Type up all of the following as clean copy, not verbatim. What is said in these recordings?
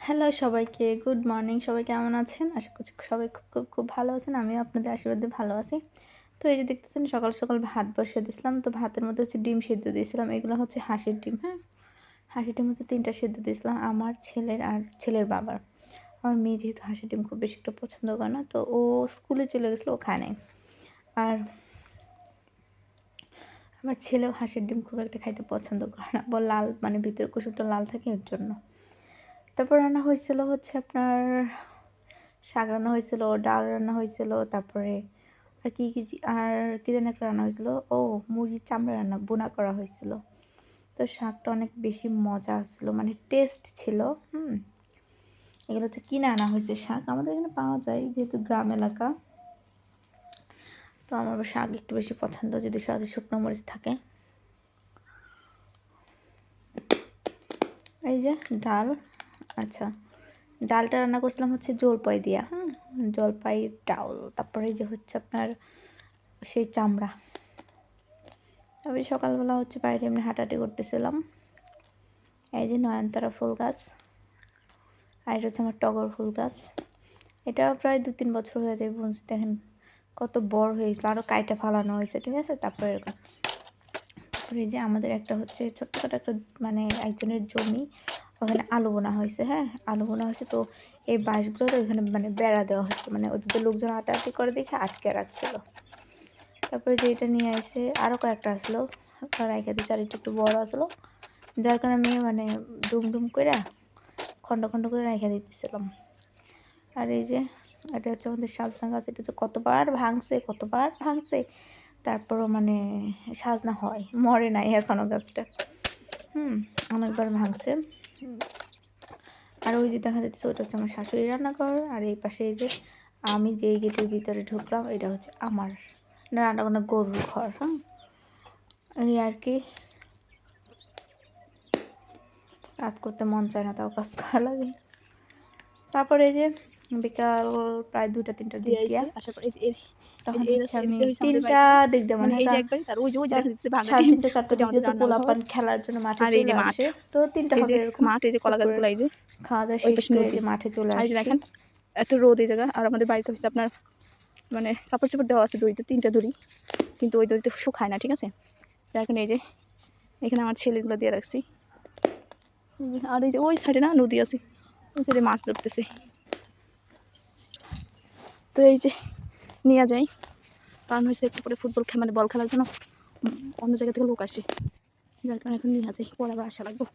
Hello সবাইকে, good morning. সবাই কেমন আছেন? আশা করছি সবাই খুব ভালো আছেন। আমিও আপনাদের আশীর্বাদে ভালো আছি। তো এই যে দেখতেছেন সকাল, সকাল ভাত বসিয়ে দিয়েছিলাম। তো ভাতের মধ্যে হচ্ছে ডিম সিদ্ধ দিয়েছিলাম। এগুলো হচ্ছে হাঁসের ডিম, হ্যাঁ? হাঁসের ডিম হচ্ছে ৩ টা সিদ্ধ দিয়েছিলাম আমার, ছেলের আর ছেলের বাবার। আমার মেয়ে যেহেতু হাঁসের ডিম খুব বেশি একটা পছন্দ করে না, তো ও স্কুলে চলে গেছিলো, ও খায় নাই। আর আমার ছেলেও হাঁসের ডিম খুব একটা খাইতে পছন্দ করে না। লাল মানে ভিতরে কুসুমটা লাল থাকে এর জন্য। তারপর রান্না হয়েছিল হচ্ছে আপনার শাক রান্না হয়েছিল, ডাল রান্না হয়েছিল, তারপরে আর কি যেন একটা রান্না হয়েছিল। ও মুরগির চামড়া রান্না ভুনা করা হয়েছিল। তো শাকটা অনেক বেশি মজা ছিল, মানে টেস্ট ছিল। এগুলো হচ্ছে কিনে আনা হয়েছে শাক, আমাদের এখানে পাওয়া যায় যেহেতু গ্রাম এলাকা। তো আমার শাক একটু বেশি পছন্দ, যদি সাথে শুকনো মরিচ থাকে। এই যে ডাল, আচ্ছা, ডালটা রান্না করছিলাম হচ্ছে জলপাই দিয়া, জলপাই ডাল। তারপরে এই যে হচ্ছে আপনার সেই চামড়া। আমি সকালবেলা হচ্ছে বাইরে এমনি হাঁটাহাঁটি করতেছিলাম। এই যে নয়নতারা ফুল গাছ, আর এটা হচ্ছে আমার টগর ফুল গাছ। এটা প্রায় 2-3 বছর হয়ে যায় বুনছি। দেখেন কত বড় হয়েছিল, আরও কাইটা ফালানো হয়েছে, ঠিক আছে। তারপরে এরকম, তারপরে এই যে আমাদের একটা হচ্ছে ছোট্টখাটো একটা মানে একজনের জমি, ওখানে আলু বোনা হয়েছে, হ্যাঁ, আলু বোনা হয়েছে। তো এই বাঁশগুলো তো ওখানে মানে বেড়া দেওয়া হয়েছে, মানে ওদিকে লোকজন হাঁটাহাঁটি করে দেখে আটকে রাখছিল। তারপরে যে এটা নিয়ে আসে, আরও কয়েকটা আসলো, রাইখা দিচ্ছে, আর একটু বড় আসলো, যার কারণে আমি মানে ডুম করে খন্ড খন্ড করে রেখে দিতেছিলাম। আর এই যে এটা হচ্ছে আমাদের সাজনা গাছ, এটা তো কতবার ভাঙছে, তারপরও মানে সাজনা হয়, মরে নাই এখনও গাছটা। অনেকবার ভাঙছে। আর ওই যে দেখা যাচ্ছে ওটা হচ্ছে আমার শাশুড়ি রান্নাঘর। আর এই পাশে এই যে আমি যেই গেটের ভিতরে ঢুকলাম, এটা হচ্ছে আমার রান্নাঘর, গরুর ঘর। এই আর কি, কাজ করতে মন চায় না, তাও কাজ করা লাগে। তারপরে এই যে বিকাল প্রায় 2টা-3টার দিক দিয়া, আশা করি তখন হচ্ছে আমি আমাদের 3টা বাড়িতে দিক দিয়ে মানে মনে এই যে হয় একবারে তার ওই যে দেখা যাচ্ছে ভাঙা সাড়ে ডিম, 3টা-4টার ওইটা দিকে আমাদের তো রান্নাঘর। পোলাপান খেলার জন্য মাঠে আর এই চলে যে মাঠ, আসে। তো 3টা এই হবে যে এরকম, মাঠ, এই যে কলা দুপুরে গাছগুলো, এই যে খাওয়া দাওয়া ওই শেষ পাশে করে এই নদী। যে মাঠে চলে আর এই যে আসছি। দেখেন এত রোদ এই জায়গা। আর আমাদের বাড়িতে হচ্ছে আপনার মানে কাপড় চোপড় দেওয়া আছে দড়িতে, 3টা দড়ি, কিন্তু ওই দড়িতে শুকায় না, ঠিক আছে। যার কারণে এই যে এখানে আমার ছেলেগুলো দিয়ে রাখছি। আর এই যে ওই সাইডে না নদী আছে, ওই সাইডে মাছ ধরতেছে। তো এই যে নিয়ে যাই, কারণ হয়েছে একটু পরে ফুটবল মানে বল খেলার জন্য অন্য জায়গা থেকে লোক আসে, যার কারণে এখন নিয়ে যাই, পরে আবার আসা লাগবো।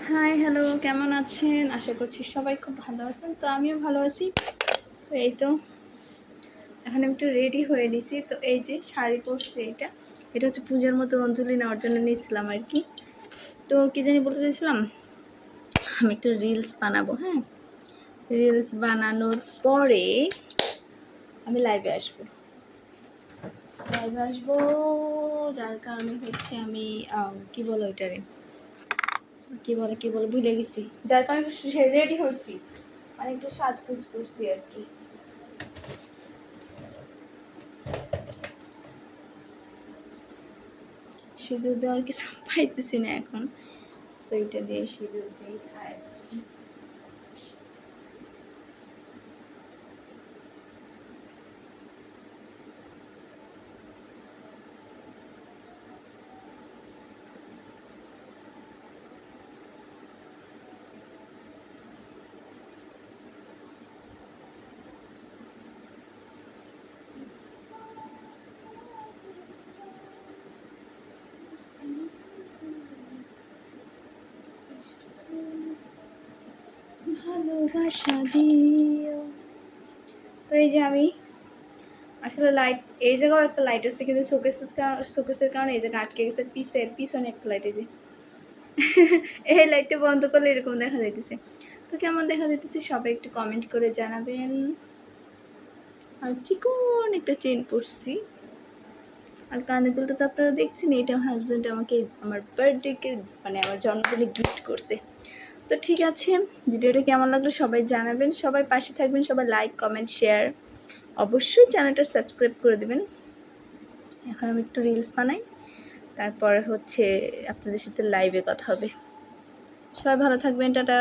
হাই, হ্যালো, কেমন আছেন? আশা করছি সবাই খুব ভালো আছেন। তো আমিও ভালো আছি। তো এই তো এখন আমি একটু রেডি হয়ে নিছি। তো এই যে শাড়ি পরছি, এটা হচ্ছে পূজার মতো অঞ্জলি নেওয়ার জন্য নিয়েছিলাম আর কি। তো কি জানি বলতে চাইছিলাম, আমি একটু রিলস বানাবো, হ্যাঁ। রিলস বানানোর পরে আমি লাইভে আসবো, যার কারণে হচ্ছে আমি কি বলো এটারে, কি বলে ভুলে গেছি। যার কারণে রেডি হয়েছি, মানে একটু সাজগোজ করছি আর কি। সিঁদুর দেওয়ার কিছু পাইতেছি না এখন, তো এটা দিয়ে সিঁদুর দিই। আর ভালোবাসা দিও। তো এই যে আমি আসলে লাইট, এই জায়গাও একটা লাইট আছে, কিন্তু শোকেসের কারণে এই জায়গা আটকে গেছে। পিছনে একটা লাইট, এই যে এই লাইটটা বন্ধ করলে এরকম দেখা যাইতেছে। তো কেমন দেখা যাইতেছে সবাই একটু কমেন্ট করে জানাবেন। আর চিকন একটা চেন পরছি, আর কানে দুলটা তো আপনারা দেখছেন। এটা আমার হাজব্যান্ড আমাকে আমার বার্থডেকে মানে আমার জন্মদিনে গিফট করছে। তো ঠিক আছে, ভিডিওটা কেমন লাগলো সবাই জানাবেন, সবাই পাশে থাকবেন, সবাই লাইক, কমেন্ট, শেয়ার, অবশ্যই চ্যানেলটা সাবস্ক্রাইব করে দেবেন। এখন আমি একটু রিলস বানাই, তারপর হচ্ছে আপনাদের সাথে লাইভে কথা হবে। সবাই ভালো থাকবেন, টাটা।